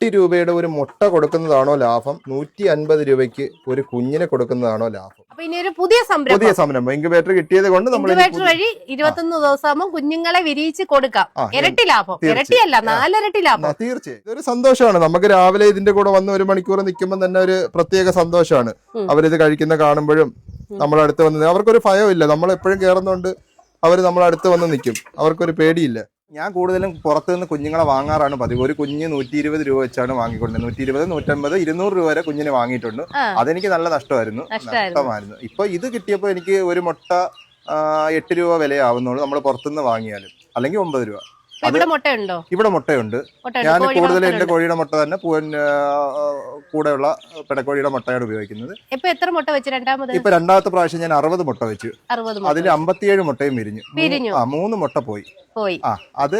8 രൂപയുടെ ഒരു മുട്ട കൊടുക്കുന്നതാണോ ലാഭം, 150 രൂപയ്ക്ക് ഒരു കുഞ്ഞിനെ കൊടുക്കുന്നതാണോ ലാഭം? അപ്പൊ ഇനി ഒരു പുതിയ സംരംഭം ഇൻക്യുബേറ്റർ കിട്ടിയത് കൊണ്ട് നമ്മൾ ഇൻക്യുബേറ്റർ വഴി 21 ദിവസമാകുമ്പോൾ കുഞ്ഞുങ്ങളെ വിരിയിച്ച് കൊടുക്കാം. ഇരട്ടി ലാഭം, ഇരട്ടിയല്ല 4 ഇരട്ടി ലാഭം. തീർച്ചയായും ഇതൊരു സന്തോഷമാണ്. നമുക്ക് രാവിലെ ഇതിന്റെ കൂടെ വന്ന് 1 മണിക്കൂർ നിൽക്കുമ്പോൾ തന്നെ ഒരു പ്രത്യേക സന്തോഷമാണ്. അവരിത് കഴിക്കുന്ന കാണുമ്പോഴും നമ്മളടുത്ത് വന്ന്, അവർക്കൊരു ഭയമില്ല. നമ്മൾ എപ്പോഴും കയറുന്നോണ്ട് അവർ നമ്മളടുത്ത് വന്ന് നിൽക്കും, അവർക്കൊരു പേടിയില്ല. ഞാൻ കൂടുതലും പുറത്തുനിന്ന് കുഞ്ഞുങ്ങളെ വാങ്ങാറാണ് പതിവ്. ഒരു കുഞ്ഞ് 120 രൂപ വെച്ചാണ് വാങ്ങിക്കൊണ്ടത്. 120, 150, 200 രൂപ വരെ കുഞ്ഞിനെ വാങ്ങിയിട്ടുണ്ട്. അതെനിക്ക് നല്ല നഷ്ടമായിരുന്നു. ഇപ്പൊ ഇത് കിട്ടിയപ്പോ എനിക്ക് ഒരു മുട്ട 8 രൂപ വിലയാവുന്നുള്ളൂ നമ്മൾ പുറത്തുനിന്ന് വാങ്ങിയാലും, അല്ലെങ്കിൽ 9 രൂപ. ഇവിടെ മുട്ടയുണ്ടോ? ഇവിടെ മുട്ടയുണ്ട്. ഞാൻ കൂടുതൽ എന്റെ കോഴിയുടെ മുട്ട തന്നെ കൂടെയുള്ള പിടക്കോഴിയുടെ മുട്ടയാണ് ഉപയോഗിക്കുന്നത്. ഇപ്പൊ എത്ര മുട്ട വെച്ച് രണ്ടാമത്? ഇപ്പൊ രണ്ടാമത്തെ പ്രാവശ്യം ഞാൻ 60 മുട്ട വെച്ചു. അതിൽ 57 മുട്ടയും വിരിഞ്ഞു. 3 മുട്ട പോയി. അത്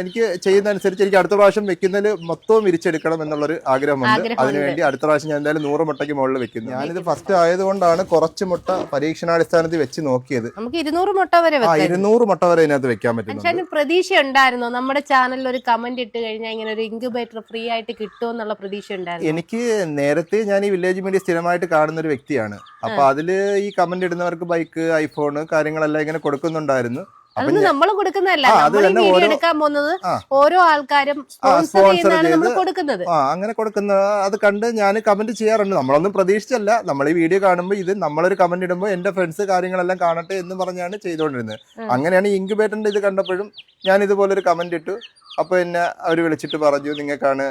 എനിക്ക് ചെയ്യുന്നതനുസരിച്ച് എനിക്ക് അടുത്ത പ്രാവശ്യം വെക്കുന്നതിൽ മൊത്തവും വിരിച്ചെടുക്കണം എന്നുള്ളൊരു ആഗ്രഹമുണ്ട്. അതിനുവേണ്ടി അടുത്ത പ്രാവശ്യം ഞാൻ എന്തായാലും 100 മുട്ടയ്ക്ക് മുകളിൽ വെക്കുന്നു. ഞാനിത് ഫസ്റ്റ് ആയതുകൊണ്ടാണ് കുറച്ച് മുട്ട പരീക്ഷണാടിസ്ഥാനത്തിൽ വെച്ച് നോക്കിയത്. നമുക്ക് 200 മുട്ട വരെ 200 മുട്ട വരെ ഇതിനകത്ത് വെക്കാൻ പറ്റും. പ്രതീക്ഷ ഉണ്ടായിരുന്നോ നമ്മുടെ ചാനലിൽ ഒരു കമന്റ് ഇട്ട് കഴിഞ്ഞാൽ ഇങ്ങനെ ഒരു ഇൻക്യുബേറ്റർ ഫ്രീ ആയിട്ട് കിട്ടുമെന്നുള്ള പ്രതീക്ഷ ഉണ്ടായിരുന്നു? എനിക്ക് നേരത്തെ ഞാൻ ഈ വില്ലേജ് മീഡിയ സ്ഥിരമായിട്ട് കാണുന്ന ഒരു വ്യക്തിയാണ്. അപ്പൊ അതില് ഈ കമന്റ് ഇടുന്നവർക്ക് ബൈക്ക്, ഐഫോൺ കാര്യങ്ങളെല്ലാം ഇങ്ങനെ കൊടുക്കുന്നുണ്ടായിരുന്നു. അതൊന്നും നമ്മൾ കൊടുക്കുന്നതല്ല, നമ്മൾ ഈ വീഡിയോ എടുക്കാൻ പോകുന്നത് ഓരോ ആൾക്കാരും സ്പോൺസർ ചെയ്യുന്നതാണ് നമ്മൾ കൊടുക്കുന്നത്. അങ്ങനെ കൊടുക്കുന്ന അത് കണ്ട് ഞാൻ കമന്റ് ചെയ്യാറുണ്ട്. നമ്മളൊന്നും പ്രതീക്ഷിച്ചല്ല, നമ്മൾ ഈ വീഡിയോ കാണുമ്പോൾ ഇത് നമ്മളൊരു കമന്റ് ഇടുമ്പോൾ എന്റെ ഫ്രണ്ട്സ് കാര്യങ്ങളെല്ലാം കാണട്ടെ എന്ന് പറഞ്ഞാണ് ചെയ്തുകൊണ്ടിരുന്നത്. അങ്ങനെയാണ് ഇൻക്യുബേറ്ററിന്റെ ഇത് കണ്ടപ്പോഴും ഞാൻ ഇതുപോലെ ഒരു കമന്റ് ഇട്ടു. അപ്പൊ എന്നെ അവര് വിളിച്ചിട്ട് പറഞ്ഞു, നിങ്ങൾക്കാണ്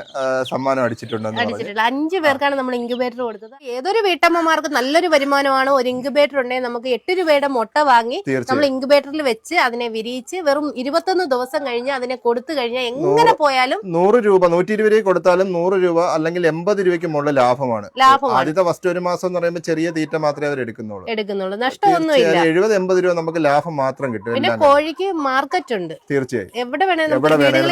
സമ്മാനം അടിച്ചിട്ടുണ്ടെന്ന്. 5 പേർക്കാണ് നമ്മൾ ഇൻക്യുബേറ്റർ കൊടുത്തത്. ഏതൊരു വീട്ടമ്മമാർക്ക് നല്ലൊരു വരുമാനമാണ്. ഒരു ഇൻക്യുബേറ്റർ ഉണ്ടെങ്കിൽ നമുക്ക് 8 രൂപയുടെ മുട്ട വാങ്ങി നമ്മൾ ഇൻക്യുബേറ്ററിൽ വെച്ച് അതിനെ വിരിയിച്ച് വെറും 21 ദിവസം കഴിഞ്ഞ് അതിനെ കൊടുത്തു കഴിഞ്ഞാൽ എങ്ങനെ പോയാലും 100 രൂപ 120 രൂപ കൊടുത്താലും 100 രൂപ അല്ലെങ്കിൽ 80 രൂപയ്ക്ക് മുകളിൽ ലാഭമാണ്. ആദ്യത്തെ ഫസ്റ്റ് ഒരു മാസം എന്ന് പറയുമ്പോൾ ചെറിയ തീറ്റ മാത്രമേ അവർ എടുക്കുന്നുള്ളൂ. നഷ്ടമൊന്നുമില്ല. 70-80 രൂപ നമുക്ക് ലാഭം മാത്രം കിട്ടും. പിന്നെ കോഴിക്ക് മാർക്കറ്റ് ഉണ്ട്. തീർച്ചയായും എവിടെ വേണേലും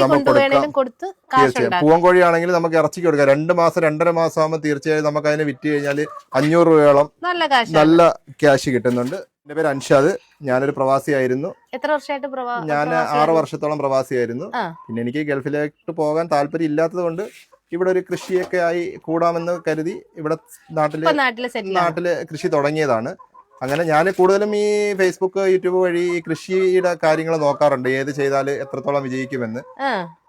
തീർച്ചയായും പൂവൻകോഴിയാണെങ്കിൽ നമുക്ക് ഇറച്ചിക്ക് കൊടുക്കാം. 2 മാസം 2.5 മാസം ആകുമ്പോൾ തീർച്ചയായും നമുക്ക് അതിനെ വിറ്റ് കഴിഞ്ഞാൽ 500 രൂപയോളം നല്ല ക്യാഷ് കിട്ടുന്നുണ്ട്. എന്റെ പേര് അൻഷാദ്. ഞാനൊരു പ്രവാസിയായിരുന്നു. എത്ര വർഷമായിട്ട്? ഞാൻ 6 വർഷത്തോളം പ്രവാസിയായിരുന്നു. പിന്നെ എനിക്ക് ഗൾഫിലേക്ക് പോകാൻ താല്പര്യം ഇല്ലാത്തത് കൊണ്ട് ഇവിടെ ഒരു കൃഷിയൊക്കെ ആയി കൂടാമെന്ന് കരുതി ഇവിടെ നാട്ടില് കൃഷി തുടങ്ങിയതാണ്. അങ്ങനെ ഞാൻ കൂടുതലും ഈ ഫേസ്ബുക്ക്, യൂട്യൂബ് വഴി ഈ കൃഷിയുടെ കാര്യങ്ങൾ നോക്കാറുണ്ട്, ഏത് ചെയ്താൽ എത്രത്തോളം വിജയിക്കുമെന്ന്.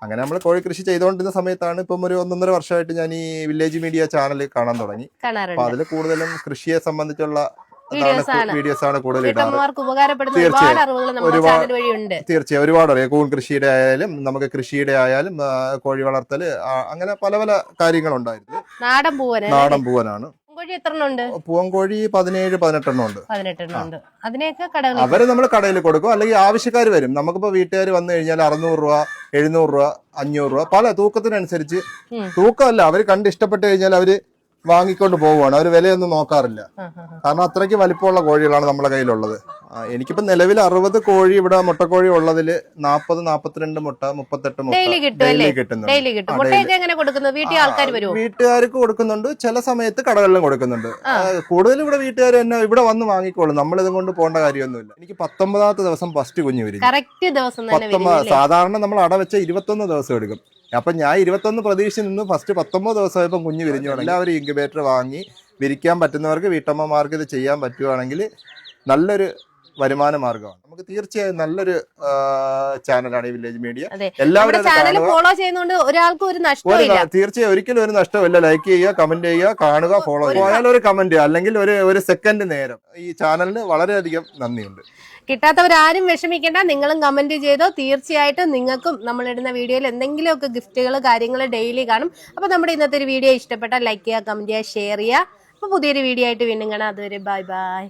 അങ്ങനെ നമ്മൾ കോഴി കൃഷി ചെയ്തുകൊണ്ടിരുന്ന സമയത്താണ് ഇപ്പം ഒരു 1.5 വർഷമായിട്ട് ഞാൻ ഈ വില്ലേജ് മീഡിയ ചാനൽ കാണാൻ തുടങ്ങി. അപ്പൊ അതിൽ കൂടുതലും കൃഷിയെ സംബന്ധിച്ചുള്ള വീഡിയോസ് ആണ് കൂടുതൽ തീർച്ചയായും ഒരുപാട് അറിയാം. കൂൺ കൃഷിയുടെ ആയാലും നമുക്ക് കൃഷിയുടെ ആയാലും കോഴി വളർത്തല്, അങ്ങനെ പല പല കാര്യങ്ങളുണ്ടായിരുന്നു. നാടൻ പൂവനാണ്. പൂവൻകോഴി 17-18 എണ്ണം ഉണ്ട്. അവര് നമ്മൾ കടയിൽ കൊടുക്കും, അല്ലെങ്കിൽ ആവശ്യക്കാർ വരും. നമുക്കിപ്പോ വീട്ടുകാർ വന്നു കഴിഞ്ഞാൽ 600 രൂപ, 700 രൂപ, 500 രൂപ പല തൂക്കത്തിനനുസരിച്ച്. തൂക്കമല്ല, അവര് കണ്ട് ഇഷ്ടപ്പെട്ട് കഴിഞ്ഞാൽ അവര് വാങ്ങിക്കൊണ്ട് പോവുകയാണ്. അവർ വിലയൊന്നും നോക്കാറില്ല. കാരണം അത്രയ്ക്ക് വലിപ്പമുള്ള കോഴികളാണ് നമ്മുടെ കയ്യിലുള്ളത്. എനിക്കിപ്പോ നിലവിൽ 60 കോഴി ഇവിടെ മുട്ടക്കോഴി ഉള്ളതിൽ 40-42 മുട്ട, 38 മുട്ട ഡെയിലി കിട്ടുന്നുണ്ട്. വീട്ടുകാർക്ക് കൊടുക്കുന്നുണ്ട്, ചില സമയത്ത് കടകളിലും കൊടുക്കുന്നുണ്ട്. കൂടുതലും ഇവിടെ വീട്ടുകാർ തന്നെ ഇവിടെ വന്ന് വാങ്ങിക്കോളും. നമ്മളിതും കൊണ്ട് പോകേണ്ട കാര്യമൊന്നുമില്ല. എനിക്ക് 19ാമത്തെ ദിവസം ഫസ്റ്റ് കുഞ്ഞ് വിരിഞ്ഞു. സാധാരണ നമ്മൾ അടവെച്ച 21 ദിവസം എടുക്കും. അപ്പൊ ഞാൻ 21 പ്രതീക്ഷിച്ച് നിന്ന് ഫസ്റ്റ് 19 ദിവസമായപ്പോൾ കുഞ്ഞ് വിരിഞ്ഞു. എല്ലാവരും ഇൻക്യുബേറ്റർ വാങ്ങി വിരിക്കാൻ പറ്റുന്നവർക്ക്, വീട്ടമ്മമാർക്ക് ഇത് ചെയ്യാൻ പറ്റുവാണെങ്കിൽ നല്ലൊരു വരുമാന മാർഗമാണ്. നമുക്ക് തീർച്ചയായും നല്ലൊരു ചാനലാണ് ഈ വില്ലേജ് മീഡിയ. എല്ലാവരും തീർച്ചയായും ഒരിക്കലും ഒരു നഷ്ടമില്ല. ലൈക്ക് ചെയ്യുക, കമന്റ് ചെയ്യുക, കാണുക, ഫോളോ ചെയ്യുക. ഒരു കമന്റ് അല്ലെങ്കിൽ ഒരു സെക്കൻഡ് നേരം ഈ ചാനലിന് വളരെയധികം നന്ദിയുണ്ട്. കിട്ടാത്തവരാരും വിഷമിക്കേണ്ട, നിങ്ങളും കമന്റ് ചെയ്തോ. തീർച്ചയായിട്ടും നിങ്ങൾക്കും നമ്മളിടുന്ന വീഡിയോയിൽ എന്തെങ്കിലുമൊക്കെ ഗിഫ്റ്റുകൾ കാര്യങ്ങൾ ഡെയിലി കാണും. അപ്പൊ നമ്മുടെ ഇന്നത്തെ ഒരു വീഡിയോ ഇഷ്ടപ്പെട്ടാൽ ലൈക്ക് ചെയ്യുക, കമന്റ് ചെയ്യുക, ഷെയർ ചെയ്യുക. അപ്പൊ പുതിയൊരു വീഡിയോ ആയിട്ട് വീണ്ടും കാണാം. അതുവരെ ബൈ ബൈ.